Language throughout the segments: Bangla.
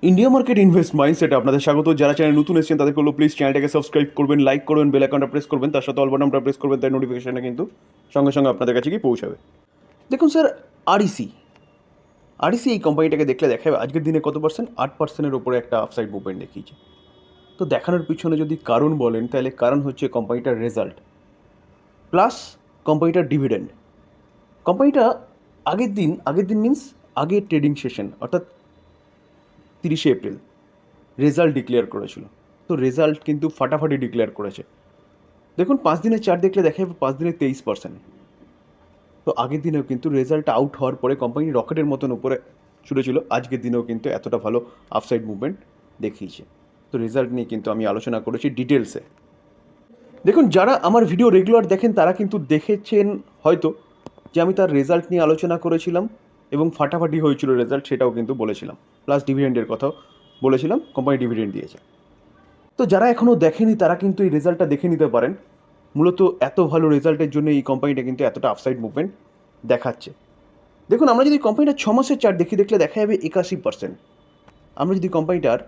ইন্ডিয়া মার্কেট ইনভেস্ট মাইন্ডসেটে আপনাদের স্বাগত। যারা চ্যানেল নতুন এসেছেন তাদেরকে বলবো প্লিজ চ্যানেলটাকে সাবস্ক্রাইব করবেন, লাইক করবেন, বেল আইকনটা প্রেস করবেন, তার সাথে অল বাটনটা প্রেস করবেন, তাই নোটিফিকেশনটা কিন্তু সঙ্গে সঙ্গে আপনাদের কাছে গিয়ে পৌঁছাবে। দেখুন স্যার, আরইসি আরইসি এই কোম্পানিটাকে দেখলে দেখা যাবে আজকের দিনে কত পার্সেন্ট, 8%-এর ওপরে একটা আপসাইড মুভমেন্ট দেখিয়েছে। তো দেখানোর পিছনে যদি কারণ বলেন তাহলে কারণ হচ্ছে কোম্পানিটার রেজাল্ট প্লাস কোম্পানিটার ডিভিডেন্ড। কোম্পানিটা আগের দিন মিন্স আগের ট্রেডিং সেশন অর্থাৎ 30শে এপ্রিল রেজাল্ট ডিক্লেয়ার করেছিল। তো রেজাল্ট কিন্তু ফাটাফাটি ডিক্লেয়ার করেছে। দেখুন 5 দিনের চার্ট দেখলে দেখা যাবে 5 দিনে 23%। তো আগের দিনেও কিন্তু রেজাল্ট আউট হওয়ার পরে কোম্পানি রকেটের মতন উপরে ছুটেছিল, আজকের দিনেও কিন্তু এতটা ভালো আপসাইড মুভমেন্ট দেখিয়েছে। তো রেজাল্ট নিয়ে কিন্তু আমি আলোচনা করেছি ডিটেলসে। দেখুন, যারা আমার ভিডিও রেগুলার দেখেন তারা কিন্তু দেখেছেন হয়তো যে আমি তার রেজাল্ট নিয়ে আলোচনা করেছিলাম এবং ফাটাফাটি হয়েছিল রেজাল্ট, সেটাও কিন্তু বলেছিলাম। প্লাস ডিভিডেন্ডের কথাও বলেছিলাম, কোম্পানি ডিভিডেন্ড দিয়েছে। তো যারা এখনও দেখেনি তারা কিন্তু এই রেজাল্টটা দেখে নিতে পারেন। মূলত এত ভালো রেজাল্টের জন্য এই কোম্পানিটা কিন্তু এতটা আপসাইড মুভমেন্ট দেখাচ্ছে। দেখুন, আমরা যদি কোম্পানিটার 6 মাসের চার্ট দেখলে দেখা যাবে 81%। আমরা যদি কোম্পানিটার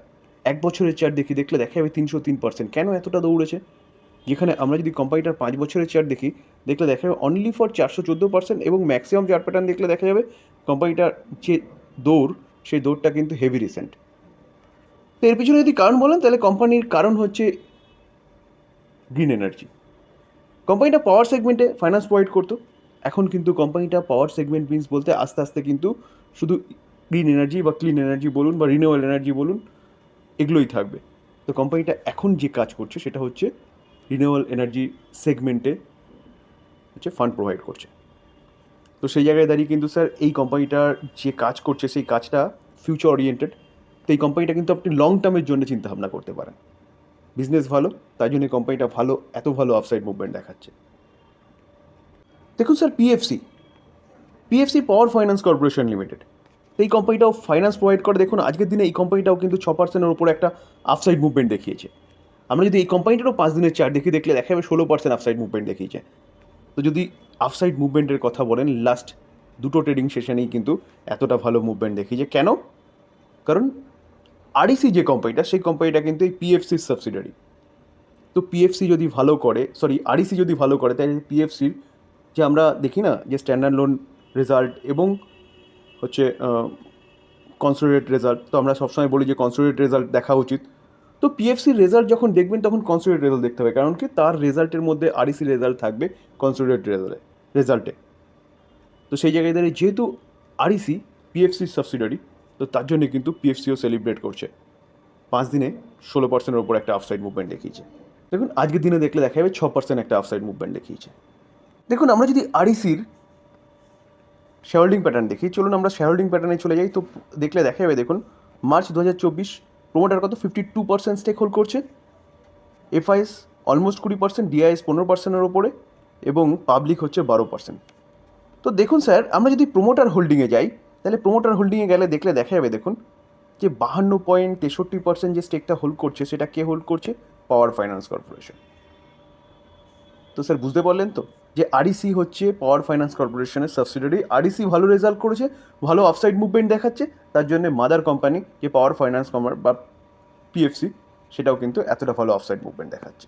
1 বছরের চার্ট দেখলে দেখা যাবে 303%। কেন এতটা দৌড়েছে? যেখানে আমরা যদি কোম্পানিটার 5 বছরের চার্ট দেখলে দেখা যাবে অনলি ফর 414%, এবং ম্যাক্সিমাম চার্ট প্যাটার্ন দেখলে দেখা যাবে কোম্পানিটার যে দৌড়, সেই দৌড়টা কিন্তু হেভি রিসেন্ট। তো এর পিছনে যদি কারণ বলেন তাহলে কোম্পানির কারণ হচ্ছে গ্রিন এনার্জি। কোম্পানিটা পাওয়ার সেগমেন্টে ফাইন্যান্স প্রোভাইড করতো, এখন কিন্তু কোম্পানিটা পাওয়ার সেগমেন্ট মিন্স বলতে আস্তে আস্তে কিন্তু শুধু গ্রিন এনার্জি বা ক্লিন এনার্জি বলুন বা রিনিউয়েবল এনার্জি বলুন, এগুলোই থাকবে। তো কোম্পানিটা এখন যে কাজ করছে সেটা হচ্ছে রিনিউয়েবল এনার্জি সেগমেন্টে হচ্ছে ফান্ড প্রোভাইড করছে। তো সেই জায়গায় দাঁড়িয়ে কিন্তু স্যার এই কোম্পানিটার যে কাজ করছে সেই কাজটা ফিউচার ওরিয়েন্টেড। তো এই কোম্পানিটা কিন্তু আপনি লং টার্মের জন্য চিন্তাভাবনা করতে পারেন। বিজনেস ভালো, তাই জন্য কোম্পানিটা ভালো, এত ভালো আপসাইড মুভমেন্ট দেখাচ্ছে। দেখুন sir, PFC power finance corporation limited, এই কোম্পানিটাও ফাইন্যান্স প্রোভাইড করে। দেখুন আজকের দিনে এই কোম্পানিটাও কিন্তু 6%-এর উপরে একটা আপসাইড মুভমেন্ট দেখিয়েছে। আমরা যদি এই কোম্পানিটারও 5 দিনের চার্ট দেখলে দেখা যাবে 16% আপসাইড মুভমেন্ট দেখিয়েছে। তো যদি আপসাইড মুভমেন্টের কথা বলেন, লাস্ট 2টো ট্রেডিং সেশনেই কিন্তু এতটা ভালো মুভমেন্ট দেখিয়েছে। কেন? কারণ আরইসি যে কোম্পানিটা, সেই কোম্পানিটা কিন্তু এই পিএফসির সাবসিডারি। তো পিএফসি যদি ভালো করে, আরইসি যদি ভালো করে, তাহলে পিএফসির যে আমরা দেখি না যে স্ট্যান্ডার্ড লোন রেজাল্ট এবং হচ্ছে কনসোলিডেট রেজাল্ট, তো আমরা সবসময় বলি যে কনসোলিডেট রেজাল্ট দেখা উচিত। তো পিএফসির রেজাল্ট যখন দেখবেন তখন কনসোলিডেট রেজাল্ট দেখতে হবে, কারণ কি তার রেজাল্টের মধ্যে আরইসি রেজাল্ট থাকবে কনসোলিডেট রেজাল্টে। তো সেই জায়গায় দাঁড়িয়ে যেহেতু আরইসি পিএফসির সাবসিডারি, তো তার জন্য কিন্তু পিএফসিও সেলিব্রেট করছে। 5 দিনে 16%-এর ওপর একটা আপসাইড মুভমেন্ট দেখিয়েছে। দেখুন আজকের দিনে দেখলে দেখা যাবে 6% একটা আপসাইড মুভমেন্ট দেখিয়েছে। দেখুন আমরা যদি আরইসির শেয়ার হোল্ডিং প্যাটার্ন দেখি, চলুন আমরা শেয়ার হোল্ডিং প্যাটার্নে চলে যাই। তো দেখলে দেখা যাবে, দেখুন মার্চ 2024 প্রোমোটার কত 52% স্টেক হোল্ড করছে, এফআইএস অলমোস্ট 20%, ডিআইএস 15%-এর ওপরে, এবং পাবলিক হচ্ছে 12%। তো দেখুন স্যার, আমরা যদি প্রোমোটার হোল্ডিংয়ে যাই তাহলে প্রোমোটার হোল্ডিংয়ে গেলে দেখলে দেখা যাবে, দেখুন যে 52.63% যে স্টেকটা হোল্ড করছে সেটা কে হোল্ড করছে? Power finance corporation. তো স্যার বুঝতে পারলেন তো যে আরইসি হচ্ছে পাওয়ার ফাইন্যান্স কর্পোরেশনের সাবসিডিয়ারি। আরইসি ভালো রেজাল্ট করেছে, ভালো আপসাইড মুভমেন্ট দেখাচ্ছে, তার জন্য মাদার কোম্পানি যে পাওয়ার ফাইন্যান্স বা পিএফসি, সেটাও কিন্তু এতটা ভালো আপসাইড মুভমেন্ট দেখাচ্ছে।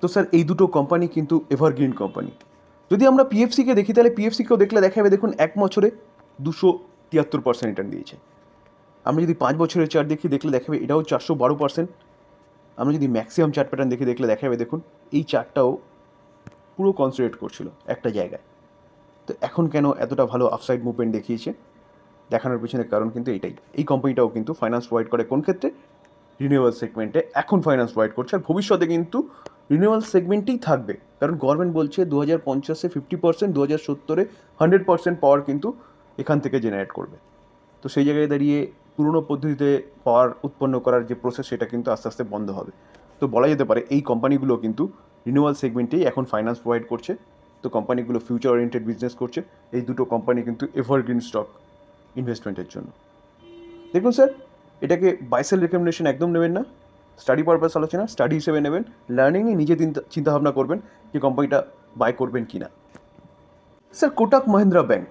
তো স্যার এই দুটো কোম্পানি কিন্তু এভারগ্রিন কোম্পানি। যদি আমরা পিএফসিকে দেখি তাহলে পিএফসিকেও দেখলে দেখা যাবে, দেখুন 1 বছরে 273% রিটার্ন দিয়েছে। আমরা যদি 5 বছরের চার্ট দেখলে দেখা যাবে এটাও 412%। আমরা যদি ম্যাক্সিমাম চার্ট প্যাটার্ন দেখলে দেখা যাবে, দেখুন এই চার্টটাও পুরো কনসেন্ট্রেট করছিল একটা জায়গায়। তো এখন কেন এতটা ভালো আপসাইড মুভমেন্ট দেখিয়েছে? দেখানোর পিছনে কারণ কিন্তু এটাই। এই কোম্পানিটাও কিন্তু ফাইন্যান্স প্রোভাইড করে কোন ক্ষেত্রে? রিনিউয়েবল সেগমেন্টে এখন ফাইন্যান্স প্রোভাইড করছে, আর ভবিষ্যতে কিন্তু রিনিউয়েবল সেগমেন্টেই থাকবে। কারণ গভর্নমেন্ট বলছে 2050-এ 50%, 2070-এ 100% পাওয়ার কিন্তু এখান থেকে জেনারেট করবে। তো সেই জায়গায় দাঁড়িয়ে পুরনো পদ্ধতিতে পাওয়ার উৎপন্ন করার যে প্রসেস, সেটা কিন্তু আস্তে আস্তে বন্ধ হবে। তো বলা যেতে পারে এই কোম্পানিগুলো কিন্তু রিনিউয়াল সেগমেন্টেই এখন ফাইন্যান্স প্রোভাইড করছে। তো কোম্পানিগুলো ফিউচার ওরিয়েন্টেড বিজনেস করছে। এই দুটো কোম্পানি কিন্তু এভারগ্রিন স্টক ইনভেস্টমেন্টের জন্য। দেখুন স্যার, এটাকে বাইসেল রেকমেন্ডেশন একদম নেবেন না, স্টাডি পারপাস আলোচনা, স্টাডি হিসেবে নেবেন, লার্নিং নিয়ে নিজে চিন্তাভাবনা করবেন যে কোম্পানিটা বাই করবেন কি না। স্যার কোটাক মহিন্দ্রা ব্যাংক,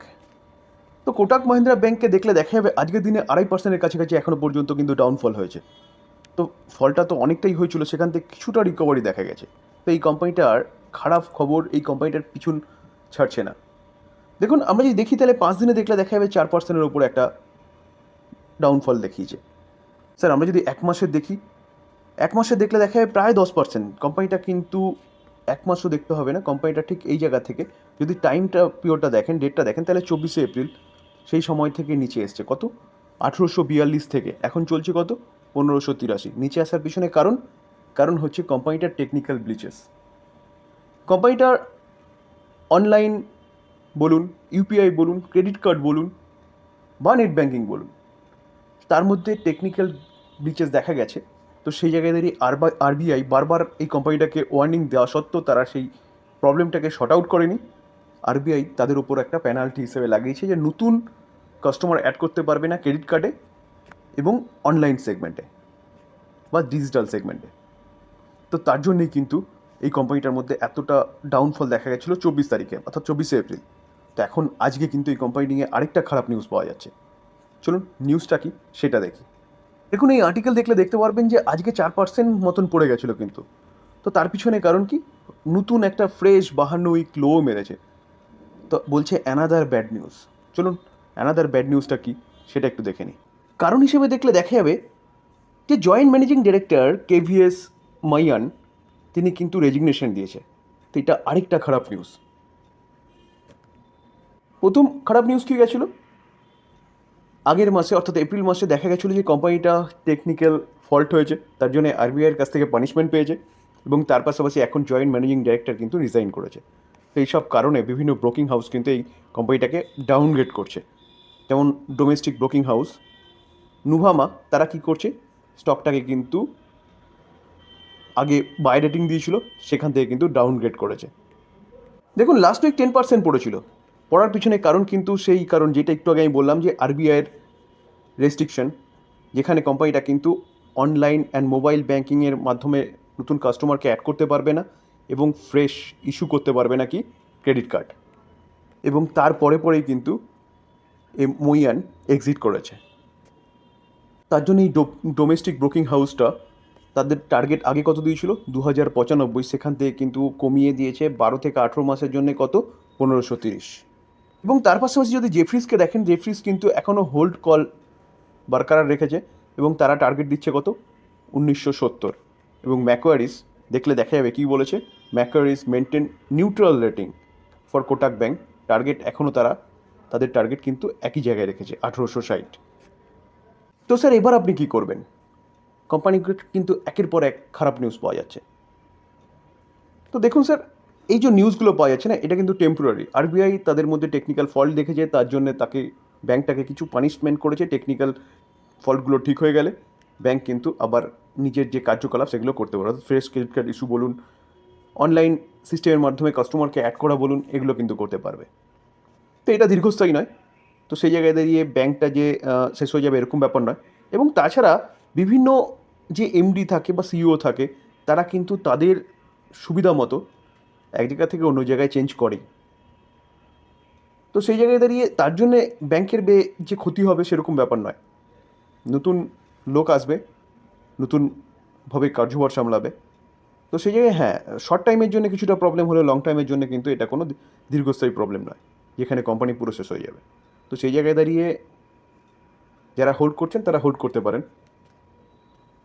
তো কোটাক মাহিন্দ্রা ব্যাঙ্ককে দেখলে দেখা যাবে আজকের দিনে 2.5%-এর কাছাকাছি এখনও পর্যন্ত কিন্তু ডাউনফল হয়েছে। তো ফলটা তো অনেকটাই হয়েছিল, সেখান থেকে কিছুটা রিকভারি দেখা গেছে। তো এই কোম্পানিটার খারাপ খবর এই কোম্পানিটার পিছন ছাড়ছে না। দেখুন আমরা যদি দেখি তাহলে 5 দিনে দেখলে দেখা যাবে 4%-এর উপরে একটা ডাউনফল দেখিয়েছে। স্যার আমরা যদি 1 মাসের দেখি, 1 মাসে দেখলে দেখা যাবে প্রায় 10%। কোম্পানিটা কিন্তু 1 মাসও দেখতে হবে না, কোম্পানিটা ঠিক এই জায়গা থেকে যদি টাইমটা পিরিয়ডটা দেখেন, ডেটটা দেখেন, তাহলে 24শে এপ্রিল সেই সময় থেকে নিচে এসছে কত, 1842 থেকে এখন চলছে কত, 1583। নিচে আসার পিছনে কারণ হচ্ছে কোম্পানিটার টেকনিক্যাল ব্লিচেস। কোম্পানিটার অনলাইন বলুন, ইউপিআই বলুন, ক্রেডিট কার্ড বলুন বা নেট ব্যাঙ্কিং বলুন, তার মধ্যে টেকনিক্যাল ব্লিচেস দেখা গেছে। তো সেই জায়গায় দাঁড়িয়ে আরবিআই বারবার এই কোম্পানিটাকে ওয়ার্নিং দেওয়া সত্ত্বেও তারা সেই প্রবলেমটাকে শর্ট আউট করেনি। আরবিআই তাদের উপর একটা পেনাল্টি হিসেবে লাগিয়েছে যে নতুন কাস্টমার অ্যাড করতে পারবে না ক্রেডিট কার্ডে এবং অনলাইন সেগমেন্টে বা ডিজিটাল সেগমেন্টে। তো তার জন্যই কিন্তু এই কোম্পানিটার মধ্যে এতটা ডাউনফল দেখা গেছিলো 24 তারিখে, অর্থাৎ 24শে এপ্রিল। তো এখন আজকে কিন্তু এই কোম্পানি নিয়ে আরেকটা খারাপ নিউজ পাওয়া যাচ্ছে। চলুন নিউজটা কি সেটা দেখি। দেখুন এই আর্টিকেল দেখলে দেখতে পারবেন যে আজকে 4% মতন পড়ে গেছিলো কিন্তু। তো তার পিছনে কারণ কি, নতুন একটা ফ্রেশ 52 উইক লো মেরেছে। তো বলছে অ্যানাদার ব্যাড নিউজ। চলুন অ্যানাদার ব্যাড নিউজটা কি সেটা একটু দেখে নিই। কারণ হিসেবে দেখলে দেখা যাবে যে জয়েন্ট ম্যানেজিং ডিরেক্টর কেভিএস মাইয়ান তিনি কিন্তু রেজিগনেশন দিয়েছে। তো এটা আরেকটা খারাপ নিউজ। প্রথম খারাপ নিউজ কী গেছিলো, আগের মাসে অর্থাৎ এপ্রিল মাসে দেখা গেছিলো যে কোম্পানিটা টেকনিক্যাল ফল্ট হয়েছে, তার জন্য আরবিআইয়ের কাছ থেকে পানিশমেন্ট পেয়েছে এবং তার পাশাপাশি এখন জয়েন্ট ম্যানেজিং ডাইরেক্টর কিন্তু রিজাইন করেছে। তো এইসব কারণে বিভিন্ন ব্রোকিং হাউস কিন্তু এই কোম্পানিটাকে ডাউনগ্রেড করছে। যেমন ডোমেস্টিক ব্রোকিং হাউস নুভামা, তারা কি করছে, স্টকটাকে কিন্তু আগে বাই রেটিং দিয়েছিল, সেখান থেকে কিন্তু ডাউনগ্রেড করেছে। দেখুন লাস্ট উইক 10% পড়েছিল, পড়ার পিছনে কারণ কিন্তু সেই কারণ যেটা একটু আগে আমি বললাম যে আরবিআইয়ের রেস্ট্রিকশন, যেখানে কোম্পানিটা কিন্তু অনলাইন অ্যান্ড মোবাইল ব্যাঙ্কিংয়ের মাধ্যমে নতুন কাস্টমারকে অ্যাড করতে পারবে না এবং ফ্রেশ ইস্যু করতে পারবে না কি ক্রেডিট কার্ড। এবং পরেই কিন্তু এই মইয়ান এক্সিট করেছে। তার জন্য এই ডোমেস্টিক ব্রোকিং হাউসটা তাদের টার্গেট আগে কত দিয়েছিল 2095, সেখান থেকে কিন্তু কমিয়ে দিয়েছে 12 থেকে 18 মাসের জন্য কত 1530। এবং তার পাশাপাশি যদি জেফ্রিসকে দেখেন, জেফ্রিস কিন্তু এখনও হোল্ড কল বরকরার রেখেছে এবং তারা টার্গেট দিচ্ছে কত 1970। এবং ম্যাকোয়ারিস দেখলে দেখা যাবে কী বলেছে, Macquarie's maintain neutral rating for Kotak bank, target এখনও তাদের টার্গেট কিন্তু একই জায়গায় রেখেছে 1860। তো স্যার এবার আপনি কী করবেন, কোম্পানিগুলো কিন্তু একের পর এক খারাপ নিউজ পাওয়া যাচ্ছে। তো দেখুন স্যার এই যে নিউজগুলো পাওয়া যাচ্ছে না, এটা কিন্তু টেম্পোরারি। আরবিআই তাদের মধ্যে টেকনিক্যাল ফল্ট দেখেছে, তার জন্য তাকে ব্যাঙ্কটাকে কিছু পানিশমেন্ট করেছে। টেকনিক্যাল ফল্টগুলো ঠিক হয়ে গেলে ব্যাঙ্ক কিন্তু আবার নিজের যে কার্যকলাপ সেগুলো করতে পারে, ফ্রেশ ক্রেডিট কার্ড ইস্যু বলুন, অনলাইন সিস্টেমের মাধ্যমে কাস্টমারকে অ্যাড করা বলুন, এগুলো কিন্তু করতে পারবে। তো এটা দীর্ঘস্থায়ী নয়। তো সেই জায়গায় দাঁড়িয়ে ব্যাঙ্কটা যে শেষ হয়ে যাবে এরকম ব্যাপার নয়। এবং তাছাড়া বিভিন্ন যে এমডি থাকে বা সিইও থাকে, তারা কিন্তু তাদের সুবিধা মতো এক জায়গা থেকে অন্য জায়গায় চেঞ্জ করে। তো সেই জায়গায় দাঁড়িয়ে তার জন্যে ব্যাংকের যে ক্ষতি হবে সেরকম ব্যাপার নয়। নতুন লোক আসবে, নতুনভাবে কার্যভার সামলাবে। তো সেই জায়গায় হ্যাঁ, শর্ট টাইমের জন্য কিছুটা প্রবলেম হলে লং টাইমের জন্য কিন্তু এটা কোনো দীর্ঘস্থায়ী প্রবলেম নয়, যেখানে কোম্পানি পুরো শেষ হয়ে যাবে। তো সেই জায়গায় দাঁড়িয়ে যারা হোল্ড করছেন তারা হোল্ড করতে পারেন,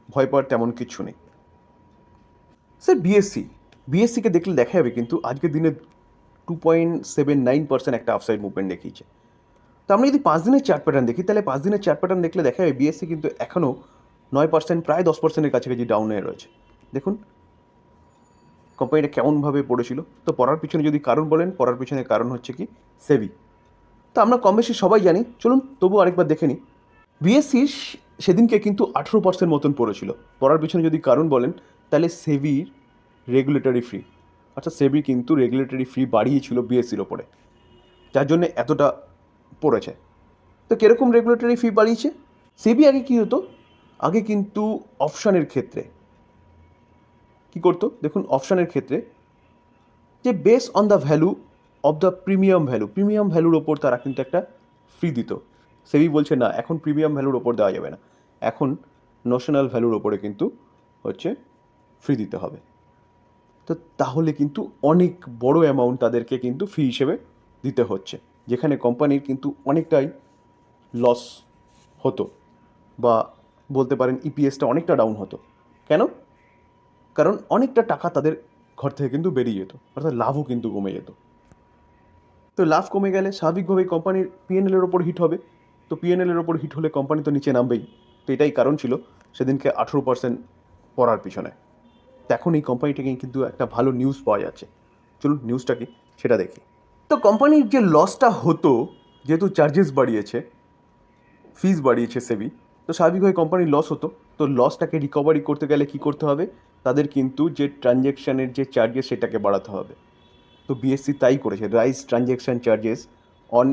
ভয় পাওয়ার তেমন কিছু নেই। স্যার বিএসসিকে দেখলে দেখা যাবে কিন্তু আজকের দিনে 2.79% একটা আপসাইড মুভমেন্ট দেখিয়েছে। তো আমরা যদি 5 দিনের চার্ট প্যাটার্ন দেখি, তাহলে 5 দিনের চার্ট প্যাটার্ন দেখলে দেখা যাবে বিএসসি কিন্তু এখনও 9%, প্রায় 10%-এর কাছাকাছি ডাউনে রয়েছে। দেখুন কোম্পানিটা কেমনভাবে পড়েছিল। তো পড়ার পিছনে যদি কারণ বলেন, পড়ার পিছনে কারণ হচ্ছে কি সেবি। তো আমরা কম বেশি সবাই জানি, চলুন তবু আরেকবার দেখে নিই। বিএসসি সেদিনকে কিন্তু 18% মতন পড়েছিল। পড়ার পিছনে যদি কারণ বলেন, তাহলে সেবির রেগুলেটরি ফি, অর্থাৎ সেবি কিন্তু রেগুলেটরি ফি বাড়িয়েছিল বিএসসির ওপরে, যার জন্য এতটা পড়েছে। তো কীরকম রেগুলেটরি ফি বাড়িয়েছে, সেবি আগে কী হতো, আগে কিন্তু অপশানের ক্ষেত্রে কী করতো, দেখুন অপশানের ক্ষেত্রে যে base on the value of the premium ভ্যালুর ওপর তারা কিন্তু একটা ফ্রি দিত, সেবি বলছে না, এখন প্রিমিয়াম ভ্যালুর ওপর দেওয়া যাবে না, এখন নোশনাল ভ্যালুর ওপরে কিন্তু হচ্ছে ফ্রি দিতে হবে। তো তাহলে কিন্তু অনেক বড় অ্যামাউন্ট তাদেরকে কিন্তু ফি হিসেবে দিতে হচ্ছে, যেখানে কোম্পানির কিন্তু অনেকটাই লস হতো, বা বলতে পারেন ইপিএসটা অনেকটা ডাউন হতো। কেন? কারণ অনেকটা টাকা তাদের ঘর থেকে কিন্তু বেরিয়ে যেত, অর্থাৎ লাভও কিন্তু কমে যেত। তো লাভ কমে গেলে স্বাভাবিকভাবেই কোম্পানির পিএনএলের ওপর হিট হবে। তো পিএনএলের ওপর হিট হলে কোম্পানি তো নিচে নামবেই। তো এটাই কারণ ছিল সেদিনকে 18% পড়ার পিছনে। তো এখন এই কোম্পানিটাকে কিন্তু একটা ভালো নিউজ পাওয়া যাচ্ছে। চলুন নিউজটা কি সেটা দেখি। তো কোম্পানির যে লসটা হতো, যেহেতু চার্জেস বাড়িয়েছে, ফিজ বাড়িয়েছে সেবি, তো স্বাভাবিকভাবে কোম্পানির লস হতো। তো লসটাকে রিকভারি করতে গেলে কী করতে হবে? তাদের কিন্তু যে ট্রানজ্যাকশানের যে চার্জেস সেটাকে বাড়াতে হবে। তো বিএসসি তাই করেছে, রাইজ ট্রানজ্যাকশান চার্জেস অন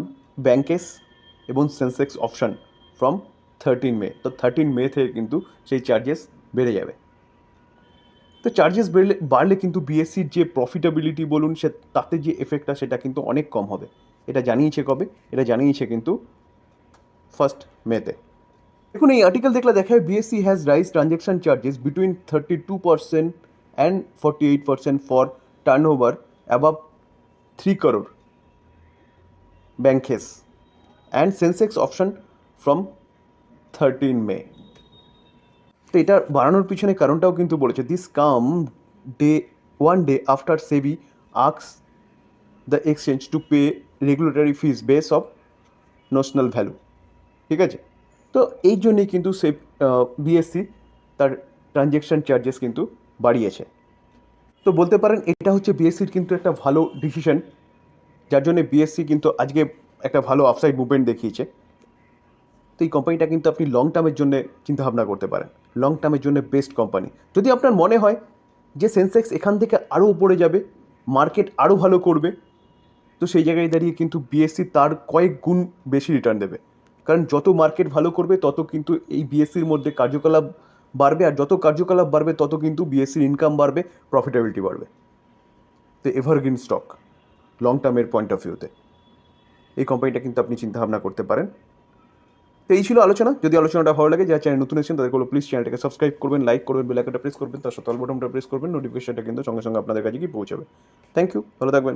ব্যাঙ্কেস এবং সেন্সেক্স অপশান ফ্রম 13 মে। তো 13 মে থেকে কিন্তু সেই চার্জেস বেড়ে যাবে। তো চার্জেস বাড়লে কিন্তু বিএসসির যে প্রফিটেবিলিটি বলুন, সে তাতে যে এফেক্টটা সেটা কিন্তু অনেক কম হবে। এটা জানিয়েছে কবে? এটা জানিয়েছে কিন্তু 1 মেতে। দেখুন এই আর্টিকেল দেখলে দেখা যায় BSE has raise transaction charges between 32% and 48% for turnover above 3 crore Bankex and Sensex option from 13 May. তো এটা বাড়ানোর পিছনে কারণটাও কিন্তু বলেছে, this come day 1 day after SEBI asks the exchange to pay regulatory fees base of notional value. ঠিক আছে? তো এই জন্যেই কিন্তু সে বিএসসি তার ট্রানজ্যাকশান চার্জেস কিন্তু বাড়িয়েছে। তো বলতে পারেন এটা হচ্ছে বিএসসির কিন্তু একটা ভালো ডিসিশন, যার জন্যে বিএসসি কিন্তু আজকে একটা ভালো আপসাইড মুভমেন্ট দেখিয়েছে। তো এই কোম্পানিটা কিন্তু আপনি লং টার্মের জন্য চিন্তাভাবনা করতে পারেন, লং টার্মের জন্য বেস্ট কোম্পানি। যদি আপনার মনে হয় যে সেন্সেক্স এখান থেকে আরও উপরে যাবে, মার্কেট আরও ভালো করবে, তো সেই জায়গায় দাঁড়িয়ে কিন্তু বিএসসি তার কয়েক গুণ বেশি রিটার্ন দেবে। কারণ যত মার্কেট ভালো করবে তত কিন্তু এই বিএসসির মধ্যে কার্যকলাপ বাড়বে, আর যত কার্যকলাপ বাড়বে তত কিন্তু বিএসসির ইনকাম বাড়বে, প্রফিটেবিলিটি বাড়বে। তো এভারগ্রিন স্টক লং টার্মের পয়েন্ট অফ ভিউতে এই কোম্পানিটা কিন্তু আপনি চিন্তাভাবনা করতে পারেন। তো এই ছিল আলোচনা। যদি আলোচনাটা ভালো লাগে, যারা চ্যানেল নতুন এসেছেন তাদের কোনো প্লিজ চ্যানেলটাকে সাবস্ক্রাইব করবেন, লাইক করবেন, বেল আইকনটা প্রেস করবেন, তার সাথে অল বাটনটা প্রেস করবেন, নোটিফিকেশনটা কিন্তু সঙ্গে সঙ্গে আপনাদের কাছে গিয়ে পৌঁছাবে। থ্যাংক ইউ, ভালো থাকবেন।